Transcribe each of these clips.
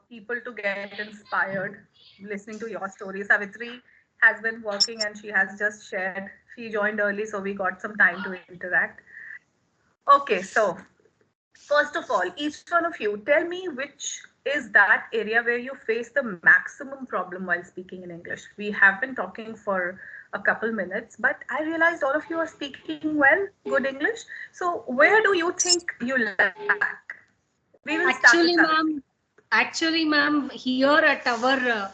people to get inspired listening to your story. Savitri has been working and she has just shared. She joined early, so we got some time to interact. Okay, so first of all, each one of you, tell me which is that area where you face the maximum problem while speaking in English. We have been talking for a couple minutes, but I realized all of you are speaking well, good English. So, where do you think you lack? We will start with Actually, Savitri. ma'am, here at our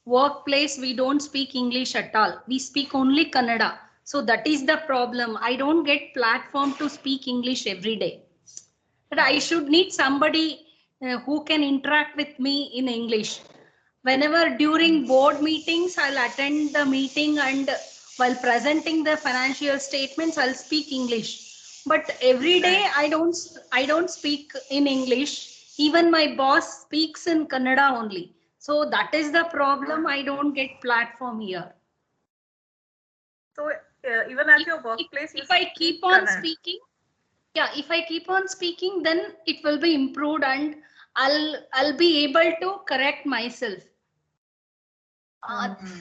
workplace, we don't speak English at all. We speak only Kannada. So that is the problem. I don't get platform to speak English every day. But I should need somebody who can interact with me in English. Whenever during board meetings, I'll attend the meeting, and while presenting the financial statements, I'll speak English. But every day I don't speak in English. Even my boss speaks in Kannada only. So that is the problem. I don't get platform here. So, even at your workplace, you If I speak keep on Kannada. speaking, yeah, if I keep on speaking, then it will be improved, and I'll be able to correct myself.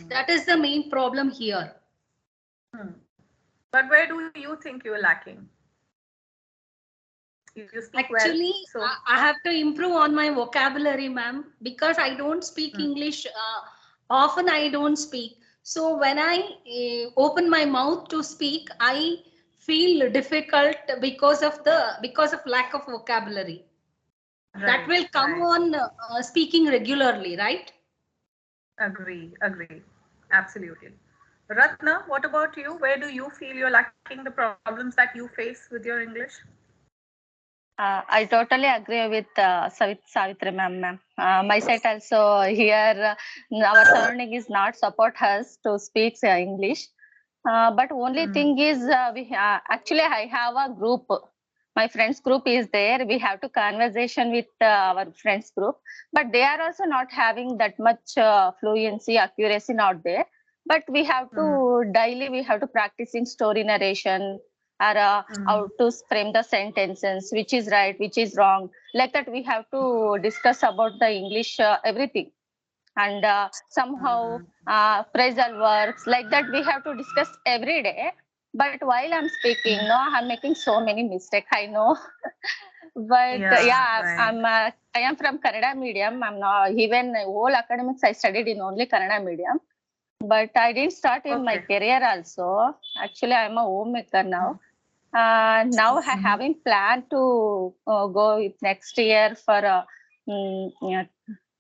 That is the main problem here. But where do you think you're lacking? You speak well. Actually, So, I have to improve on my vocabulary, ma'am, because I don't speak English. Often I don't speak. So when I open my mouth to speak, I feel difficult because of lack of vocabulary. That will come on speaking regularly, right? Agree. Absolutely. Ratna, what about you? Where do you feel you're lacking the problems that you face with your English? I totally agree with Savitri ma'am. My side also here, our surrounding is not support us to speak English. But only thing is, actually I have a group. My friends group is there. We have to conversation with our friends group, but they are also not having that much fluency, accuracy not there. But we have to daily we have to practicing story narration, or how to frame the sentences, which is right, which is wrong. Like that, we have to discuss about the English everything, and somehow phrasal verbs like that we have to discuss every day. But while I'm speaking, no, I'm making so many mistakes, I know. But I am from Kannada medium. I'm not even whole academics I studied in only Kannada medium. But I didn't start in my career also. Actually, I'm a homemaker now. Now I having plan to go next year for yeah,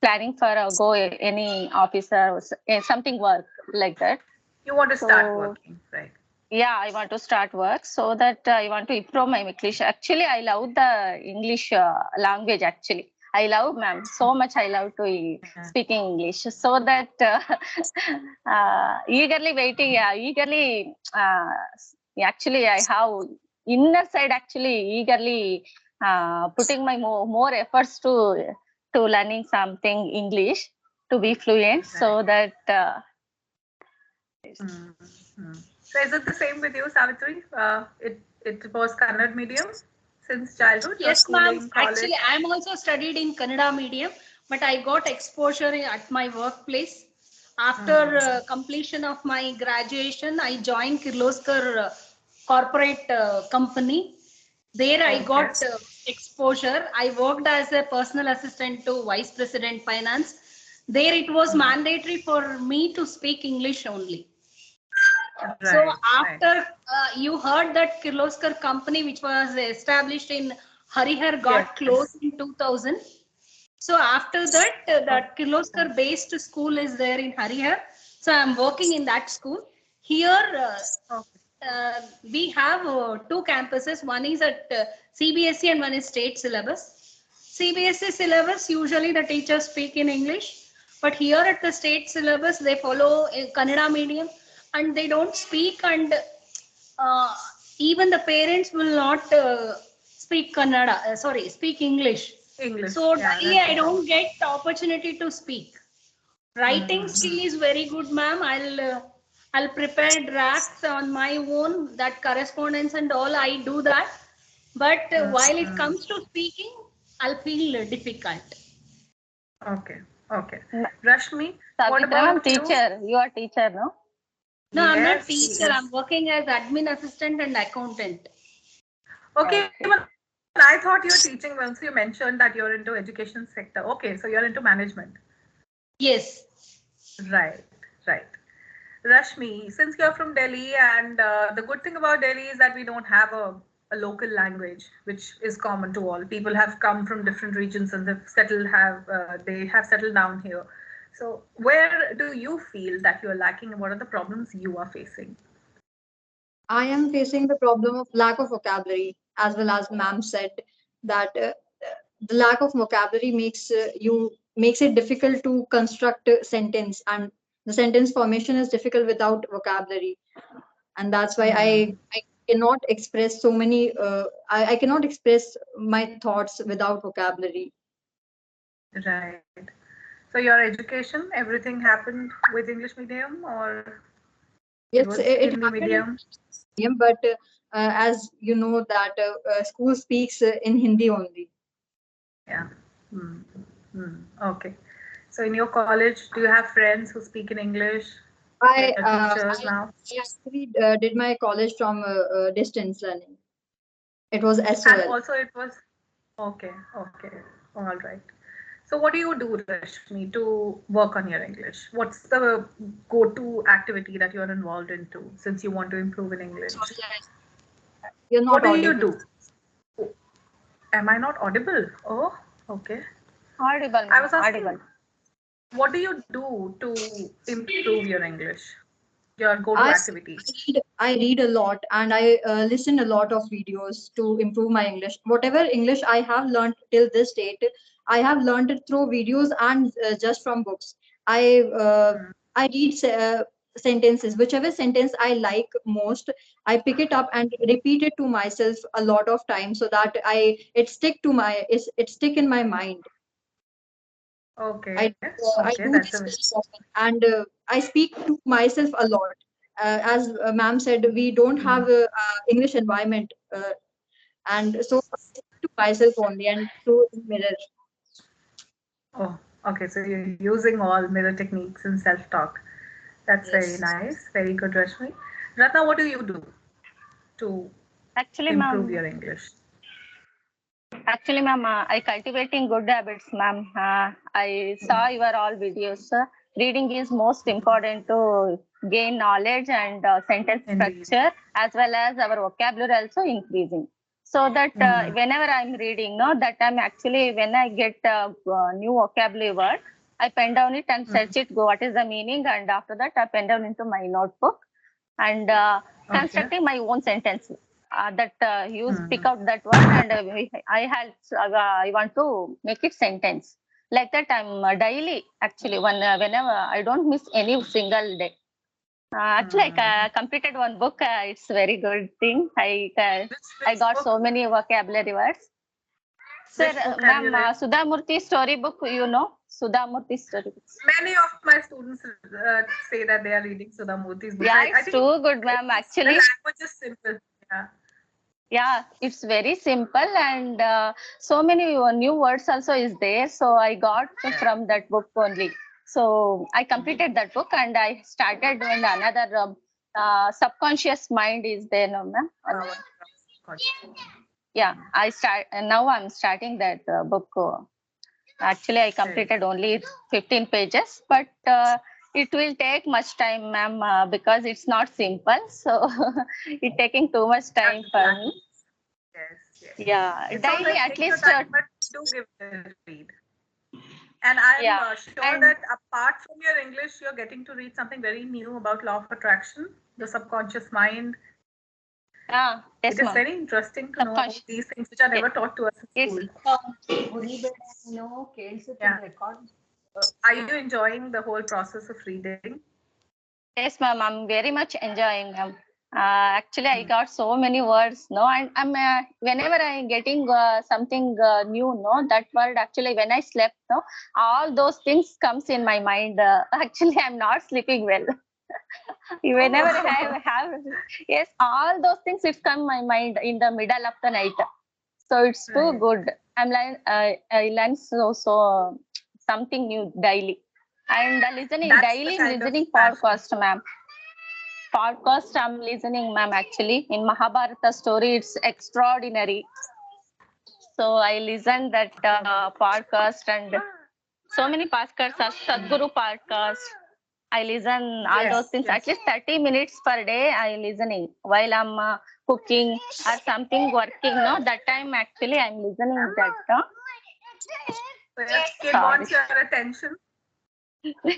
planning for go any officer or something work like that. You want to start working, right? Yeah, I want to start work, so that I want to improve my English. Actually, I love the English language. Actually, I love, ma'am, so much. I love to speaking English, so that eagerly waiting. Eagerly. Actually, I have inner side. Actually, eagerly putting my more efforts to learning something English to be fluent, so that. So is it the same with you, Savitri? It was Kannada medium since childhood. Your Yes, ma'am. schooling, college. Actually, I'm also studied in Kannada medium, but I got exposure at my workplace. After completion of my graduation, I joined Kirloskar corporate company. There I got exposure. I worked as a personal assistant to Vice President Finance. There it was mandatory for me to speak English only. So after you heard that Kirloskar company, which was established in Harihar, got closed in 2000. So after that, that Kirloskar based school is there in Harihar. So I'm working in that school. Here we have two campuses. One is at CBSE and one is state syllabus. CBSE syllabus, usually the teachers speak in English. But here at the state syllabus, they follow Kannada medium and they don't speak, and even the parents will not speak Kannada, speak English. So daily I don't get the opportunity to speak. Writing skill is very good, ma'am. I'll prepare drafts on my own, that correspondence and all, I do that. But while it comes to speaking, I'll feel difficult. Okay. Okay. M- Rashmi, what Savitra ma'am, about you? teacher. You are teacher, no? No, I'm not Yes, he teacher. is. I'm working as admin assistant and accountant. Okay, Okay. well, I thought you were teaching once you mentioned that you're into education sector. Okay, so you're into management. Yes. Right, right. Rashmi, since you're from Delhi, and the good thing about Delhi is that we don't have a local language, which is common to all. People have come from different regions and they have settled down here. So, where do you feel that you are lacking, and what are the problems you are facing? I am facing the problem of lack of vocabulary, as well as ma'am said that the lack of vocabulary makes it difficult to construct a sentence, and the sentence formation is difficult without vocabulary, and that's why Hmm. I cannot express so many. I cannot express my thoughts without vocabulary. Right. So, your education, everything happened with English medium, or it Yes, was it Hindi happened in medium? medium, but as you know that school speaks in Hindi only. Yeah. Hmm. Hmm. Okay. So in your college, do you have friends who speak in English? Your I uh, teachers I, now? I actually did my college from distance learning. It was And SOL. also it was okay, okay, all right. So what do you do, Rashmi, to work on your English? What's the go-to activity that you're involved into since you want to improve in English? Sorry, you're What not do you audible. do? Oh, am I not audible? Oh, okay. Audible, I ma'am. was asking, Audible. what do you do to improve your English? Your go-to I, activity? I read a lot, and I listen a lot of videos to improve my English. Whatever English I have learned till this date, I have learned it through videos and just from books. I uh, Hmm. I read sentences, whichever sentence I like most, I pick it up and repeat it to myself a lot of times so that it stick in my mind. Okay, I okay, do that's a this very often, and I speak to myself a lot. As ma'am said, we don't hmm. have a, English environment, and so I speak to myself only and through mirror. Oh, okay. So you're using all mirror techniques and self-talk. That's very Yes. nice. Very good, Rashmi. Ratna, what do you do to Actually, improve ma'am. your English? Actually, ma'am, I cultivating good habits, ma'am. I saw your all videos. Reading is most important to gain knowledge and sentence Indeed. structure, as well as our vocabulary also increasing. So that Hmm. whenever I'm reading, no, that time actually when I get new vocabulary word, I pen down it and Hmm. search it. Go, what is the meaning? And after that, I pen down into my notebook and Okay. constructing my own sentence that use pick Hmm. out that word and I want to make it sentence like that. I'm daily actually whenever I don't miss any single day. Actually, Hmm. I completed one book. It's very good thing. I Which got book? so many vocabulary words. Sir, Which book have you ma'am, read? Sudha Murthy storybook. You know Sudha Murthy storybooks. Many of my students say that they are reading Sudha Murthy's books. Yeah, I it's think too good, ma'am. the Actually, language is simple. Yeah. yeah, it's very simple and so many new words also is there. So I got Yeah. from that book only. So I completed that book and I started when another subconscious mind is there, no, ma'am. Power. Conscious. Yeah, I start and now I'm starting that book. Actually, I Very completed good. only 15 pages, but it will take much time, ma'am, because it's not simple. So it taking too much Yeah, time the for me. language. Yes, yes. Yeah, It's all daily right. at Take your least. time, but do give it a read. And I'm Yeah, sure that and apart from your English, you're getting to read something very new about law of attraction, the subconscious mind. It is very interesting yes, to ma'am. know these things which are never Subconscious. taught to us in school. It's Yeah. Are you enjoying the whole process of reading? yes, ma'am. I'm very much enjoying. Actually, I Hmm. got so many words, no, and I'm whenever I'm getting something new, no, that word actually when I slept, no, all those things comes in my mind. Actually, I'm not sleeping well. Whenever Oh, have yes, all those things it come my mind in the middle of the night. So it's too right. good. I learn something new daily. And listening That's the daily, kind of listening passion. podcast, ma'am. Podcast I'm listening, ma'am. Actually, in Mahabharata story, it's extraordinary. So I listen that podcast and so many podcasts, Sadhguru podcast. I listen all those Yes, things. At yes. least 30 minutes per day I listening while I'm cooking or something working. No, that time actually I'm listening that. So your kid Sorry. wants your attention.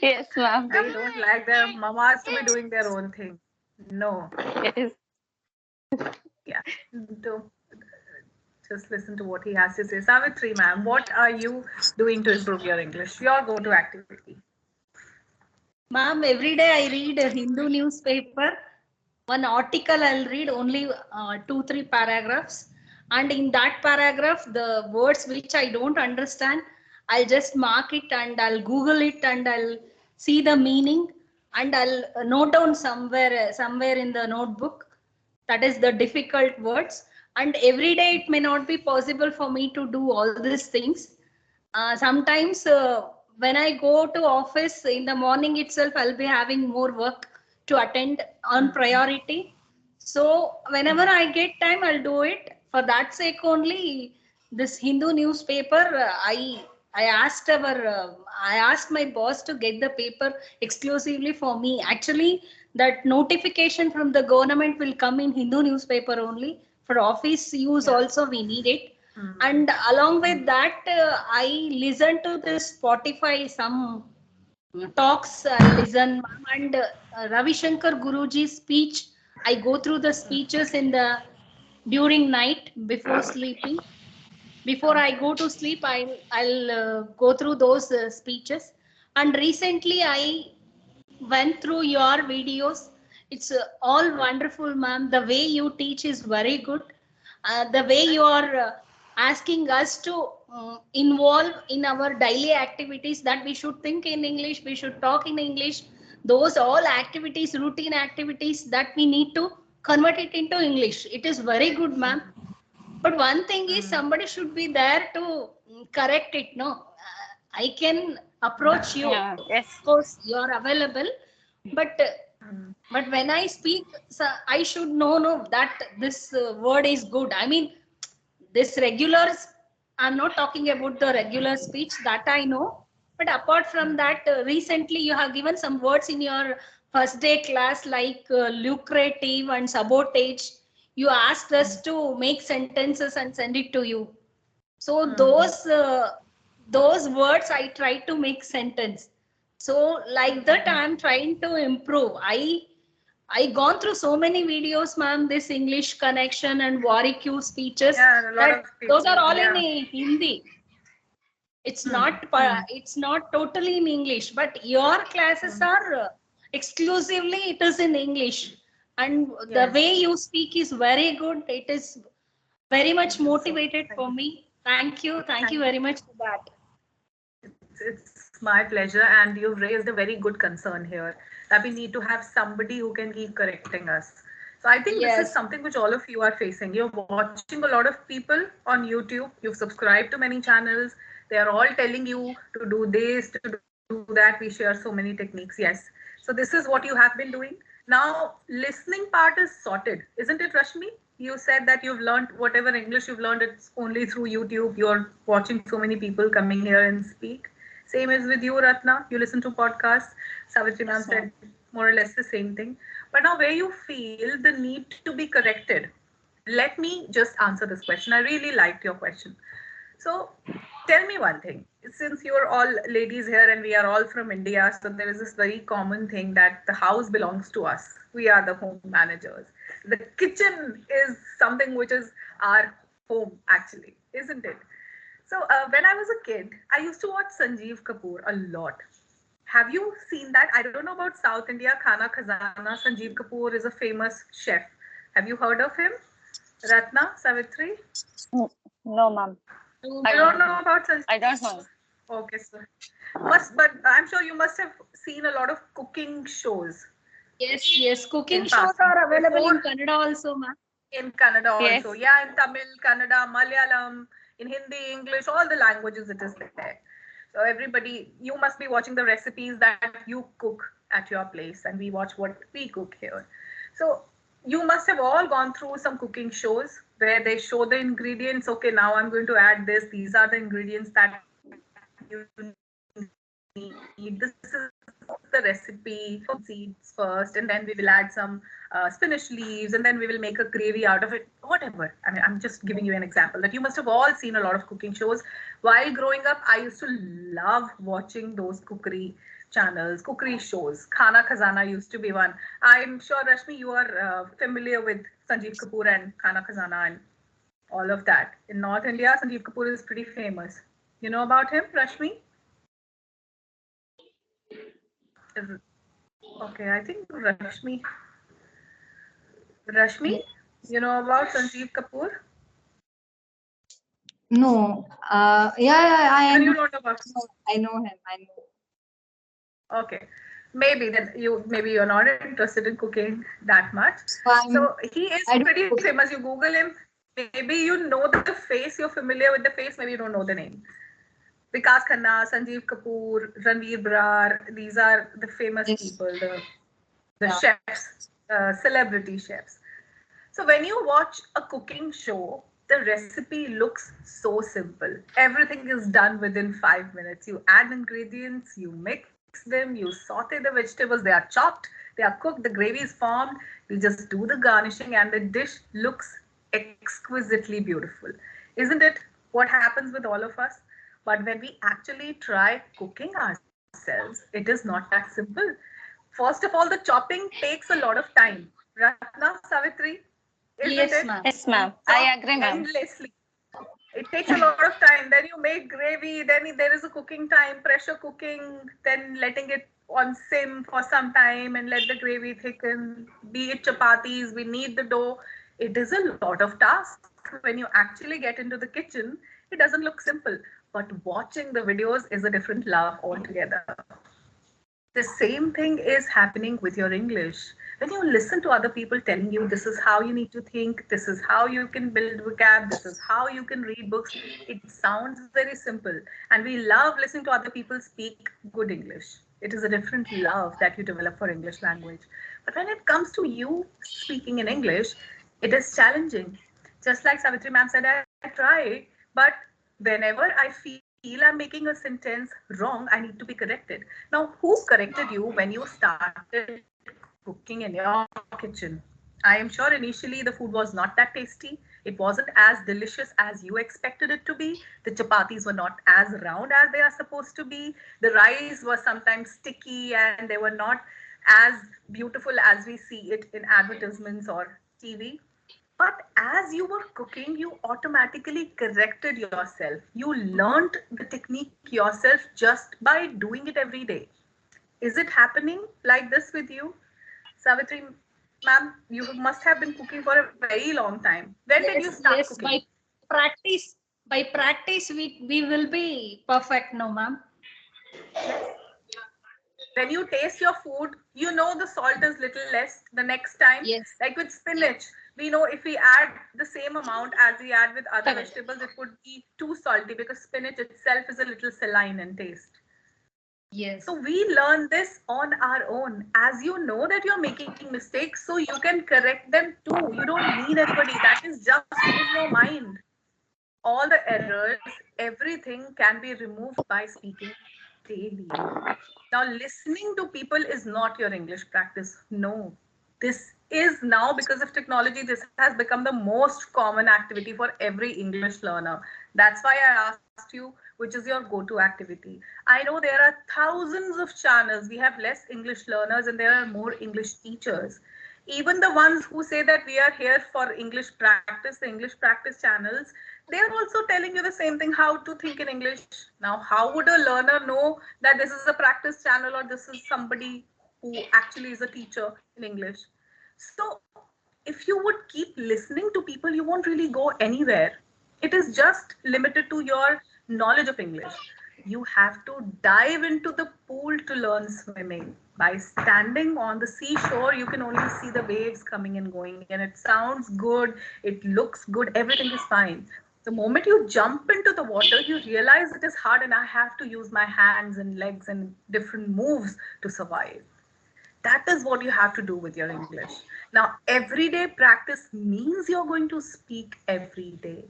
Yes, ma'am. They don't like their mamas to be doing their own thing. No. Yes. Yeah. Do just listen to what he has to say. Savitri, ma'am, what are you doing to improve your English? Your go-to activity. Ma'am, every day I read a Hindu newspaper. One article I'll read only 2-3 paragraphs, and in that paragraph the words which I don't understand, I'll just mark it and I'll Google it and I'll see the meaning, and I'll note down somewhere in the notebook. That is the difficult words, and every day it may not be possible for me to do all these things. Sometimes when I go to office in the morning itself, I'll be having more work to attend on priority. So whenever I get time, I'll do it. For that sake only, this Hindu newspaper, I asked my boss to get the paper exclusively for me. Actually, that notification from the government will come in Hindu newspaper only. For office use Yeah. also we need it. Mm. And along with that, I listen to this Spotify some talks. I listen, and Ravi Shankar Guruji's speech. I go through the speeches in the during night before sleeping. Before I go to sleep, I'll go through those speeches. And recently, I went through your videos. It's all wonderful, ma'am. The way you teach is very good. The way you are asking us to involve in our daily activities, that we should think in English, we should talk in English. Those all activities, routine activities that we need to convert it into English. It is very good, ma'am. But one thing is somebody should be there to correct it. No, I can approach you. Yeah. Yes. Of course, you are available, but Mm. when I speak, so I should know that this word is good. I mean, this regulars. I'm not talking about the regular speech that I know, but apart from that, recently you have given some words in your first day class like lucrative and sabotage. You asked us to make sentences and send it to you. So those words I try to make sentence. So like that I'm trying to improve. I gone through so many videos, ma'am, this English connection and Warwick speeches, Yeah, a lot that of those are people. all in Yeah. Hindi. Hmm. Hmm. It's not totally in English, but your classes are exclusively it is in English. And the Yes. way you speak is very good. It is very much Thank you so much. motivated for me. Thank you Thank very much for that. It's my pleasure, and you've raised a very good concern here that we need to have somebody who can keep correcting us. So I think this is Yes, something which all of you are facing. You're watching a lot of people on YouTube, you've subscribed to many channels, they are all telling you to do this, to do that. We share so many techniques, yes. So this is what you have been doing. Now, listening part is sorted, isn't it, Rashmi? You said that you've learned whatever English you've learned, it's only through YouTube. You're watching so many people coming here and speak. Same is with you, Ratna. You listen to podcasts. Savitri ma'am Yes, said ma'am. more or less the same thing. But now, where you feel the need to be corrected, let me just answer this question. I really liked your question. So, tell me one thing. Since you're all ladies here and we are all from India, so there is this very common thing that the house belongs to us. We are the home managers. The kitchen is something which is our home, actually, isn't it? So, when I was a kid, I used to watch Sanjeev Kapoor a lot. Have you seen that? I don't know about South India, Khana Khazana. Sanjeev Kapoor is a famous chef. Have you heard of him? Ratna, Savitri? Mm, no, ma'am. no, I You ma'am. don't don't know know. about Sanjeev? I don't know. Okay, sir. But I'm sure you must have seen a lot of cooking shows Yes. Cooking in shows past. are available in Before, Kannada also, ma'am. in Kannada also. Yes. Yeah, in Tamil, Kannada, Malayalam, in Hindi, English, all the languages it is there. everybody, you must be watching the recipes that you cook at your place, and we watch what we cook here. So you must have all gone through some cooking shows where they show the ingredients. Okay, now I'm going to add this. These are the ingredients that you need. This is the recipe. Seeds first, and then we will add some spinach leaves, and then we will make a gravy out of it. Whatever. I mean, I'm just giving you an example that you must have all seen a lot of cooking shows. While growing up, I used to love watching those cookery channels, cookery shows. Khana Khazana used to be one. I'm sure, Rashmi, you are familiar with Sanjeev Kapoor and Khana Khazana and all of that. In North India, Sanjeev Kapoor is pretty famous. You know about him, Rashmi? Okay, I think Rashmi, you know about Sanjeev Kapoor? No, I Even know. you don't know about. I know him. I know. Okay, maybe then maybe you're not interested in cooking that much. So So he is I pretty don't. famous. You Google him, maybe you know the face. You're familiar with the face. Maybe you don't know the name. Vikas Khanna, Sanjeev Kapoor, Ranveer Brar. These are the famous Yes. people, the Yeah. chefs, celebrity chefs. So when you watch a cooking show, the recipe looks so simple. Everything is done within 5 minutes. You add ingredients, you mix them, you saute the vegetables, they are chopped, they are cooked, the gravy is formed, you just do the garnishing, and the dish looks exquisitely beautiful. Isn't it what happens with all of us? But when we actually try cooking ourselves, it is not that simple. First of all, the chopping takes a lot of time. Ratna, Savitri, isn't it? Yes, ma'am. You Yes, ma'am. chop I agree, ma'am. endlessly. It takes a lot of time. Then you make gravy, then there is a cooking time, pressure cooking, then letting it on sim for some time and let the gravy thicken. Be it chapatis, we knead the dough. It is a lot of task. When you actually get into the kitchen, it doesn't look simple. But watching the videos is a different love altogether. The same thing is happening with your English. When you listen to other people telling you this is how you need to think, this is how you can build vocab, this is how you can read books, it sounds very simple. And we love listening to other people speak good English. It is a different love that you develop for English language. But when it comes to you speaking in English, it is challenging. Just like Savitri ma'am said, I try, but whenever I feel I'm making a sentence wrong, I need to be corrected. Now, who corrected you when you started cooking in your kitchen? I am sure initially the food was not that tasty. It wasn't as delicious as you expected it to be. The chapatis were not as round as they are supposed to be. The rice was sometimes sticky and they were not as beautiful as we see it in advertisements or TV. But as you were cooking, you automatically corrected yourself. You learned the technique yourself just by doing it every day. Is it happening like this with you? Savitri, ma'am, you must have been cooking for a very long time. When did you start cooking? Yes, yes. By practice, we will be perfect, no, ma'am. Yes. When you taste your food, you know the salt is little less the next time. Yes, Like with spinach, we know if we add the same amount as we add with other correct. vegetables, it would be too salty because spinach itself is a little saline in taste. So Yes, we learn this on our own. As you know that you're making mistakes, so you can correct them too. You don't need anybody. That is just in your mind. All the errors, everything can be removed by speaking daily. Now, listening to people is not your English practice. No. This is now, because of technology, this has become the most common activity for every English learner. That's why I asked you, which is your go to activity. I know there are thousands of channels. We have less English learners and there are more English teachers. Even the ones who say that we are here for English practice, the English practice channels, they are also telling you the same thing, how to think in English. Now, how would a learner know that this is a practice channel or this is somebody who actually is a teacher in English? So, if you would keep listening to people, you won't really go anywhere. It is just limited to your knowledge of English. You have to dive into the pool to learn swimming. By standing on the seashore, you can only see the waves coming and going, and it sounds good, it looks good, everything is fine. The moment you jump into the water, you realize it is hard and I have to use my hands and legs and different moves to survive. That is what you have to do with your English. Now, everyday practice means you're going to speak every day,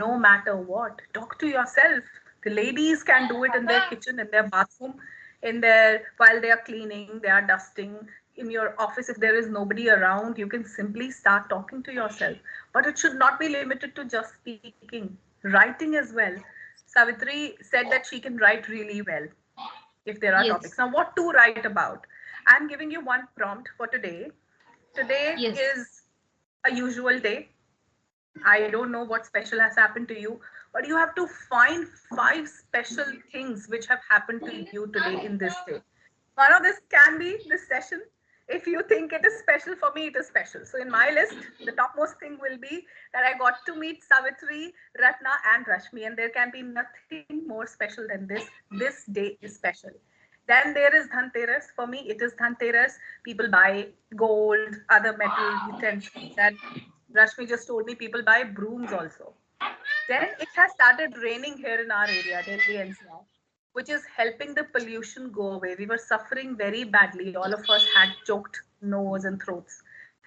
no matter what. Talk to yourself. The ladies can do it in their kitchen, in their bathroom, in their while they are cleaning, they are dusting. In your office, if there is nobody around, you can simply start talking to yourself. But it should not be limited to just speaking. Writing as well. Savitri said that she can write really well if there are topics. Yes. Now, what to write about? I'm giving you one prompt for today. Today Yes. is a usual day. I don't know what special has happened to you, but you have to find 5 special things which have happened to you today in this day. One of this can be this session. If you think it is special, for me, it is special. So in my list, the topmost thing will be that I got to meet Savitri, Ratna, and Rashmi, and there can be nothing more special than this. This day is special. Then there is Dhanteras. For me, it is Dhanteras. People buy gold, other metal utensils, and Rashmi just told me people buy brooms also. Then it has started raining here in our area, Delhi NCR, which is helping the pollution go away. We were suffering very badly. All of us had choked nose and throats.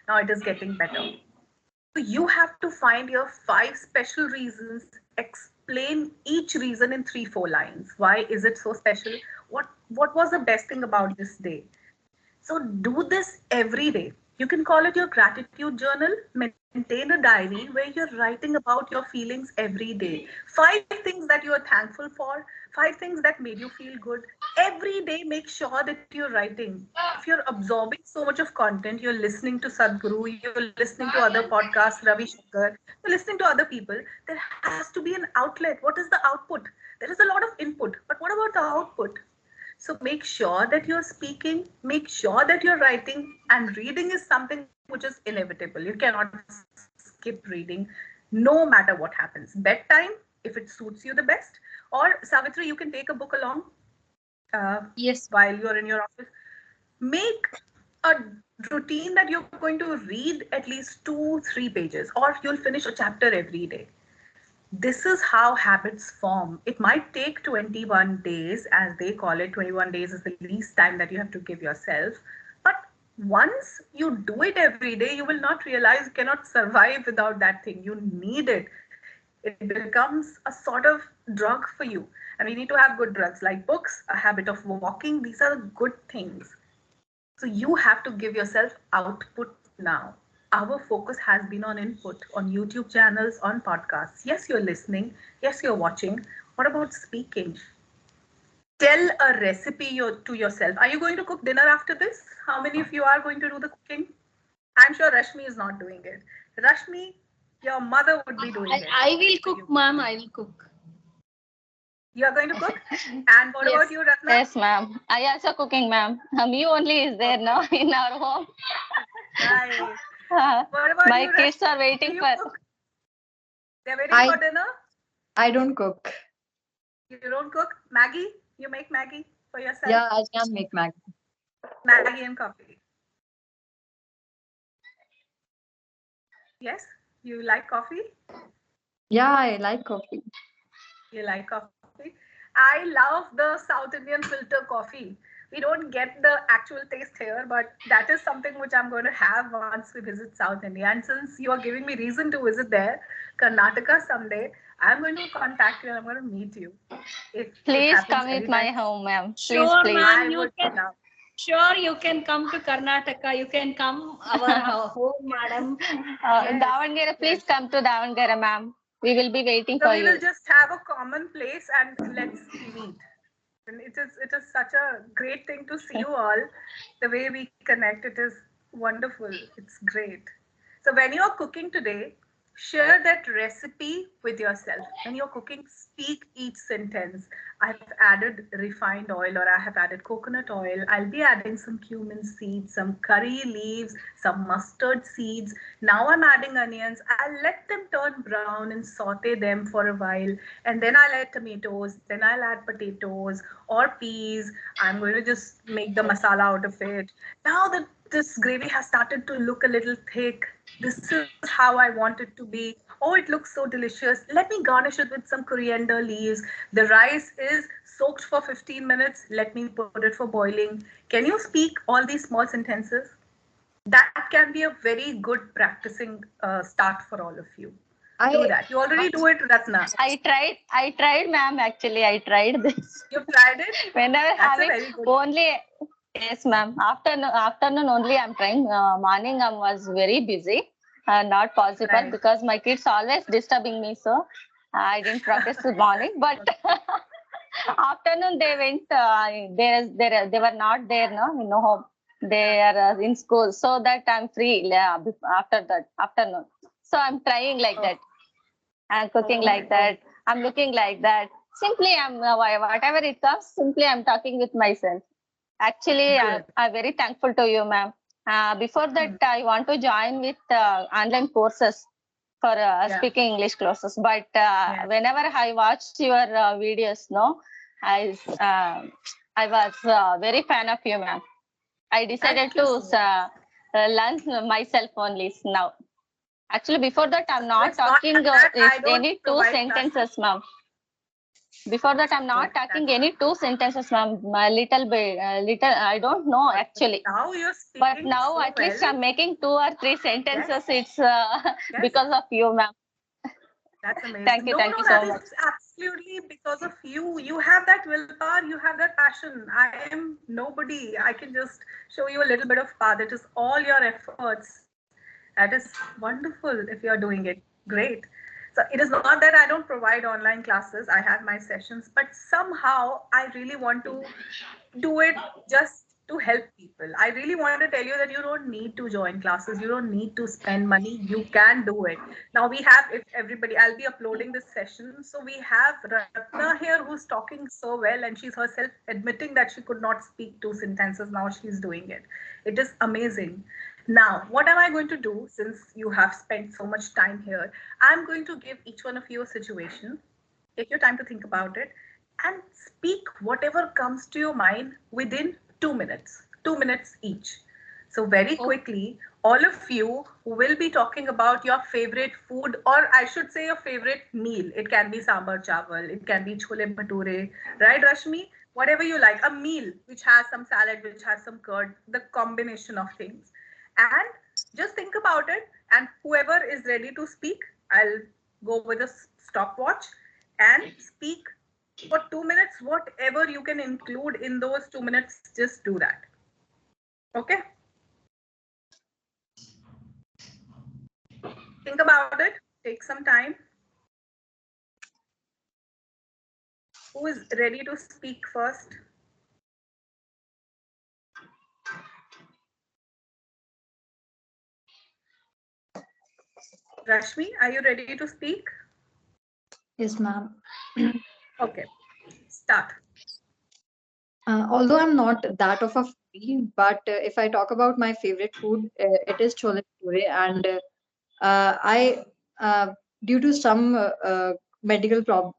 Now it is getting better. So you have to find your 5 special reasons, explain each reason in 3, 4 lines. Why is it so special? What was the best thing about this day? So do this every day. You can call it your gratitude journal. Maintain a diary where you're writing about your feelings every day. 5 things that you are thankful for, 5 things that made you feel good. Every day, make sure that you're writing. If you're absorbing so much of content, you're listening to Sadhguru, you're listening to other podcasts, Ravi Shankar, you're listening to other people, there has to be an outlet. What is the output? There is a lot of input, but what about the output? So make sure that you're speaking, make sure that you're writing, and reading is something which is inevitable. You cannot skip reading no matter what happens. Bedtime, if it suits you the best, or Savitri, you can take a book along Yes. while you're in your office. Make a routine that you're going to read at least 2, 3 pages, or you'll finish a chapter every day. This is how habits form. It might take 21 days, as they call it. 21 days is the least time that you have to give yourself. But once you do it every day, you will not realize you cannot survive without that thing. You need it. It becomes a sort of drug for you. And we need to have good drugs like books, a habit of walking. These are the good things. So you have to give yourself output now. Our focus has been on input, on YouTube channels, on podcasts. Yes, you're listening. Yes, you're watching. What about speaking? Tell a recipe to yourself. Are you going to cook dinner after this? How many of you are going to do the cooking? I'm sure Rashmi is not doing it. Rashmi, your mother would be doing it I will for cook, you. ma'am. I will cook. You're going to cook? And what about Yes. you, Ratna? Yes, ma'am. I also cooking, ma'am. Me only is there now in our home. Nice. Uh, What about my you, kids Rashmi? are Do waiting you for. cook? They're waiting I for dinner? I don't cook. You don't cook? Maggie? You make Maggie for yourself? Yeah, I can make Maggie. Maggie and coffee. Yes? You like coffee? Yeah, I like coffee. You like coffee? I love the South Indian filter coffee. We don't get the actual taste here, but that is something which I'm going to have once we visit South India. And since you are giving me reason to visit there, Karnataka someday, I'm going to contact you and I'm going to meet you. If it Please happens come with my anytime, home, ma'am. Please, Sure, please. ma'am. I You would can. love. Sure, you can come to Karnataka. You can come our home, Yes, madam. yes, Davangere, yes. please come to Davangere, ma'am. We will be waiting So for we will you. just have a common place and let's meet. And it is such a great thing to see you all. The way we connect, it is wonderful. It's great. So when you're cooking today, share that recipe with yourself. When you're cooking, speak each sentence. I've added refined oil or I have added coconut oil. I'll be adding some cumin seeds, some curry leaves, some mustard seeds. Now I'm adding onions. I'll let them turn brown and saute them for a while. And then I'll add tomatoes. Then I'll add potatoes or peas. I'm going to just make the masala out of it. Now that this gravy has started to look a little thick, this is how I want it to be. Oh, it looks so delicious. Let me garnish it with some coriander leaves. The rice is soaked for 15 minutes. Let me put it for boiling. Can you speak all these small sentences? That can be a very good practicing start for all of you. Do I that. You already do it, Ratna. I tried, ma'am. Actually, I tried this. You've tried it? Whenever That's a having very good. only, yes, ma'am. Afternoon only I'm trying. Morning I was very busy. Not possible Right. because my kids always disturbing me. So I didn't practice the morning. But afternoon they went. They were not there. No, home. They are in school. So that I'm free. Yeah, after that afternoon. So I'm trying like that. I'm cooking like Okay. that. I'm looking like that. Simply, I'm whatever it comes. Simply, I'm talking with myself. Actually, Good. I'm very thankful to you, ma'am. Before that, Hmm. I want to join with online courses for Yeah. speaking English classes. But Yes. whenever I watched your videos, no, I was very fan of you, ma'am. I decided Thank to you so much. learn myself only now. Actually, before that, I'm So not it's not talking that if I don't any two provide classes. sentences, ma'am. Before that, I'm Good. not talking That's any two sentences, ma'am. A little bit, little. I don't know good. But actually. now you're But speaking now, so at least well. I'm making 2 or 3 Yes. sentences. It's Yes. because of you, ma'am. That's amazing. Thank you, No, thank no, you that so is much. absolutely because of you. You have that willpower, you have that passion. I am nobody. I can just show you a little bit of path. It is all your efforts. That is wonderful if you're doing it. Great. So it is not that I don't provide online classes. I have my sessions, but somehow I really want to do it just to help people. I really want to tell you that you don't need to join classes. You don't need to spend money. You can do it. Now we have, if everybody, I'll be uploading this session. So we have Ratna here who's talking so well and she's herself admitting that she could not speak 2 sentences. Now she's doing it. It is amazing. Now, what am I going to do since you have spent so much time here? I'm going to give each one of you a situation. Take your time to think about it and speak whatever comes to your mind within 2 minutes, 2 minutes each. So, very Oh, quickly, all of you will be talking about your favorite food, or I should say, your favorite meal. It can be sambar chawal, it can be chole bhature, right, Rashmi? Whatever you like, a meal which has some salad, which has some curd, the combination of things. And just think about it. And whoever is ready to speak, I'll go with a stopwatch and speak for 2 minutes. Whatever you can include in those 2 minutes, just do that. Okay? Think about it. Take some time. Who is ready to speak first? Rashmi, are you ready to speak? Yes, ma'am. Okay, start. Although I'm not that of a foodie, but if I talk about my favorite food, it is chole bhature, and I, due to some medical problem,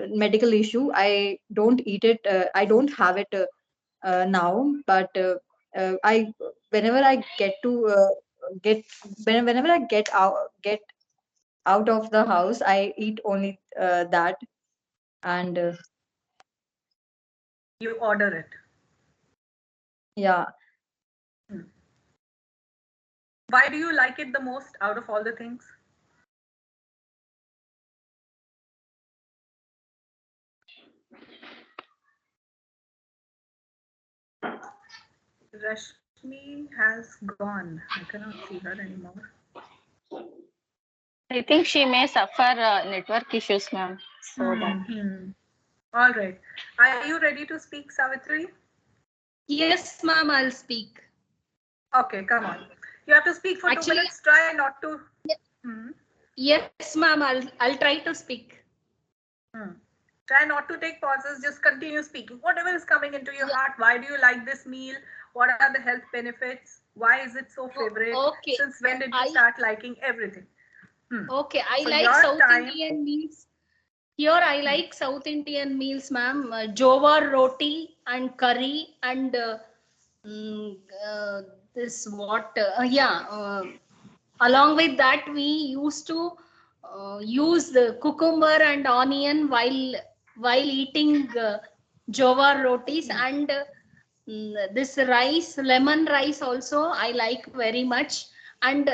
medical issue, I don't eat it. I don't have it now, but I, whenever I get whenever I get out of the house, I eat only that, and You order it. yeah. Hmm. Why do you like it the most out of all the things? Rashmi has gone. I cannot see her anymore. I think she may suffer network issues, ma'am. So that. Hmm. All right. Are you ready to speak, Savitri? yes, ma'am, I'll speak. Okay, come on. You have to speak for two Actually, minutes. Try not to. Hmm. yes, ma'am, I'll try to speak. Hmm. Try not to take pauses. Just continue speaking. Whatever is coming into your Yeah. heart. Why do you like this meal? What are the health benefits? Why is it so favorite? Okay. Since when did you I start liking everything? Hmm. okay. I So like your South time. Indian meals. Here I like South Indian meals, ma'am. Jowar roti and curry and mm, uh, this what? Yeah. Along with that, we used to use the cucumber and onion while eating jowar rotis, and this rice, lemon rice also I like very much. And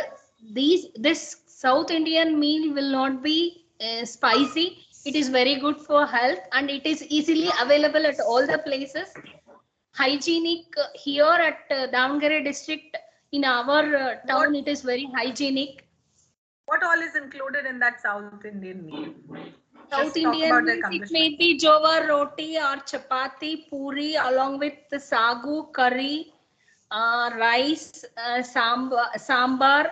this South Indian meal will not be spicy. It is very good for health, and it is easily available at all the places. Hygienic here at Davangere district, in our What town, it is very hygienic. what all is included in that South Indian meal? South Just talk about Indian the meals, it may accomplishments. be jowar roti or chapati, puri, along with the sagu, curry, rice, sambar,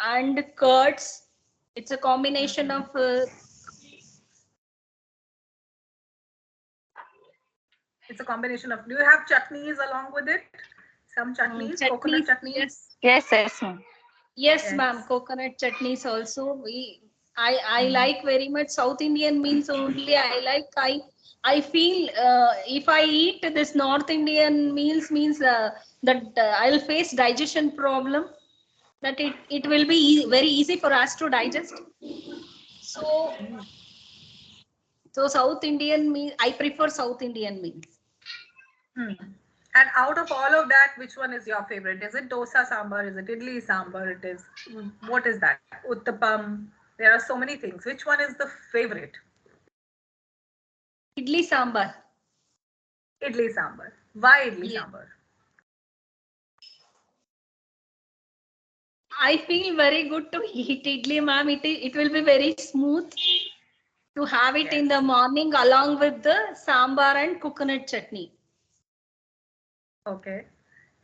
and curds. It's a combination of It's a combination of. Do you have chutneys along with it? Some chutneys, coconut chutneys. chutneys. Yes, Yes, yes, ma'am. yes, Yes. ma'am. Coconut chutneys also. I like very much South Indian meals only. I feel if I eat this North Indian meals means that I'll face digestion problem. That it will be very easy for us to digest. So South Indian meal, I prefer South Indian meals. Hmm. And out of all of that, which one is your favorite? Is it dosa sambar? Is it idli sambar? It is. What is that? Uttapam. There are so many things. Which one is the favorite? Idli sambar. Idli sambar. Why idli Yeah. sambar? I feel very good to eat idli, ma'am. It will be very smooth to have it in Yes. the morning along with the sambar and coconut chutney. Okay.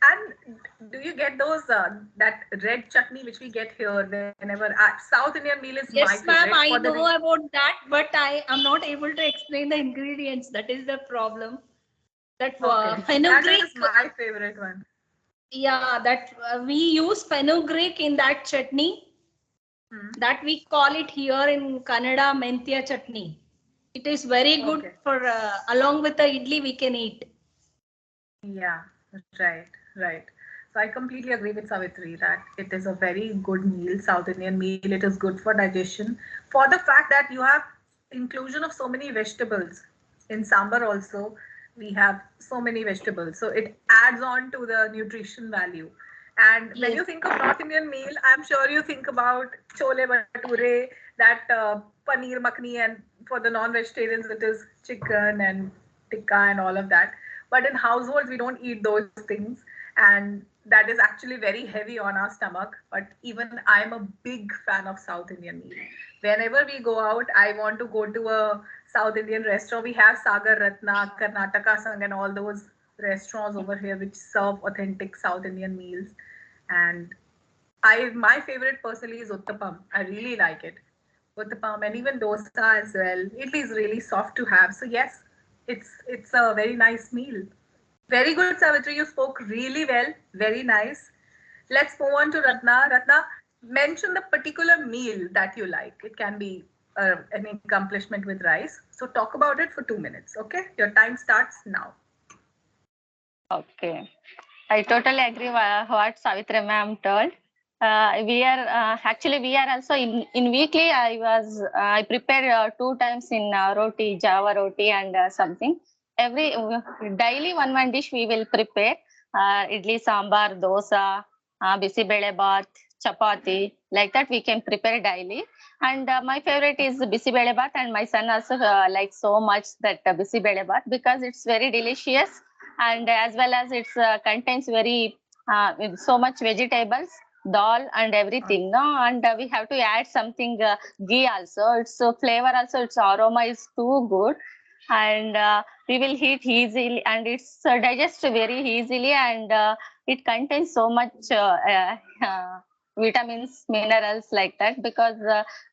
And do you get those that red chutney which we get here whenever South Indian meal is my Yes, favorite ma'am, for I the know about that, but I am not able to explain the ingredients. That is the problem. That okay. That fenugreek, is my favorite one. yeah, that we use fenugreek in that chutney. Hmm. That we call it here in Kannada menthya chutney. It is very good Okay. for along with the idli we can eat. Yeah, right, right. So I completely agree with Savitri that it is a very good meal, South Indian meal. It is good for digestion. For the fact that you have inclusion of so many vegetables in sambar also, we have so many vegetables. So it adds on to the nutrition value. And when Yes, you think of North Indian meal, I'm sure you think about chole bhature, that paneer makhni, and for the non-vegetarians it is chicken and tikka and all of that. But in households, we don't eat those things. And that is actually very heavy on our stomach. But even I'm a big fan of South Indian meal. Whenever we go out, I want to go to a South Indian restaurant. We have Sagar Ratna, Karnataka Sang, and all those restaurants over here which serve authentic South Indian meals. And my favorite personally is uttapam. I really like it. Uttapam and even dosa as well. Idli is really soft to have. So yes, it's a very nice meal. Very good, Savitri. You spoke really well. Very nice. Let's move on to Ratna. Ratna, mention the particular meal that you like. It can be an accomplishment with rice. So talk about it for 2 minutes. Okay, your time starts now. Okay. I totally agree with what Savitri ma'am told. We are actually we are also in weekly. I prepare 2 times in roti, java roti, and something. Every daily one dish we will prepare. Idli, sambar, dosa, bisi bele bath, chapati. Like that we can prepare daily. And my favorite is bisi bele bath, and my son also likes so much that bisi bele bath because it's very delicious, and as well as it's contains very with so much vegetables, dal and everything, no, and we have to add something ghee also. It's flavor also, its aroma is too good, and we will eat easily, and it's digest very easily, and it contains so much vitamins, minerals, like that, because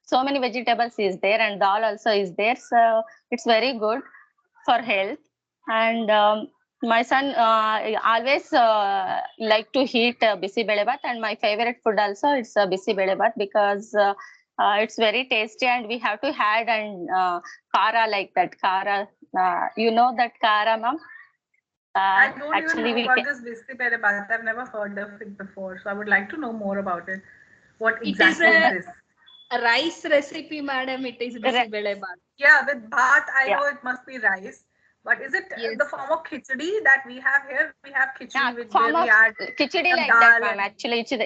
so many vegetables is there, and dal also is there, so it's very good for health. And my son always like to eat bisi bele bath, and my favorite food also it's bisi bele bath because it's very tasty, and we have to add and kara, like that kara. You know that kara, ma'am. I don't even Actually, know we can. about this Bisti Pere Baat. I've never heard of it before. So I would like to know more about it. What it is exactly is a this? rice recipe, madam. It is bisibele bath. Yeah, with bhat, I Yeah. know it must be rice. But is it Yes. the form of khichdi that we have here? We have khichdi Yeah, with where form we of add khichdi some like that, dal ma'am. and Actually, it is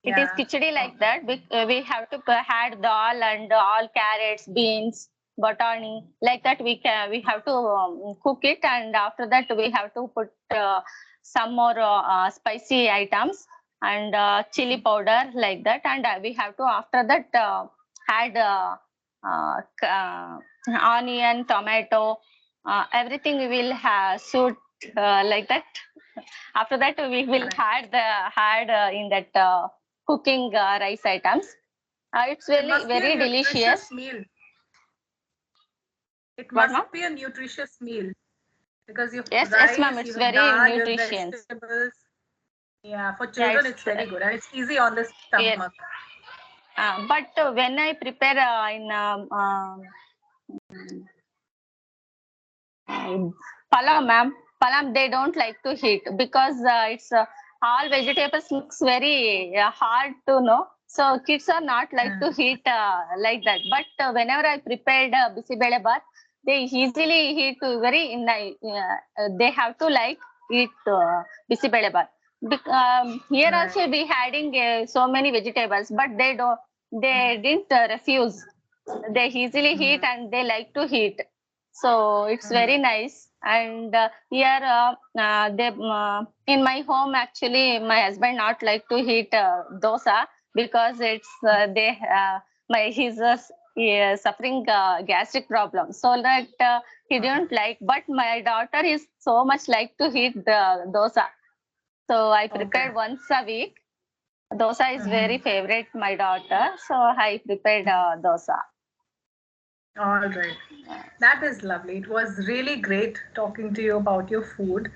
yeah. khichdi like Okay. that. We have to add dal and all carrots, beans, batani. Like that, we have to cook it, and after that we have to put some more spicy items and chili powder like that, and we have to after that add onion, tomato, everything we will suit like that. After that, we will Correct. add in that cooking rice items. It's It very must be a very delicious. nutritious meal. It What, ma'am? must be a nutritious meal because you have Yes, ma'am. rice, you It's have very dal, you have nutritious. vegetables. Yeah, for Yeah, children it's it's very good and it's easy on the stomach. yeah. But when I prepare in palam, ma'am, palam they don't like to heat because it's all vegetables looks very hard to know. So kids are not like to heat like that. But whenever I prepared bisibele bath, they easily heat very they have to like eat bisibele bath. Here Right. also we adding so many vegetables, but they didn't refuse. They easily heat Mhm. and they like to heat. So it's very Mhm. nice. And here they in my home actually my husband not like to eat dosa because it's they he's he is suffering gastric problem, so that he didn't like. But my daughter is so much like to eat the dosa, so I Okay. prepared once a week. Dosa is very Mhm. favorite my daughter, so I prepared dosa. All right. That is lovely. It was really great talking to you about your food.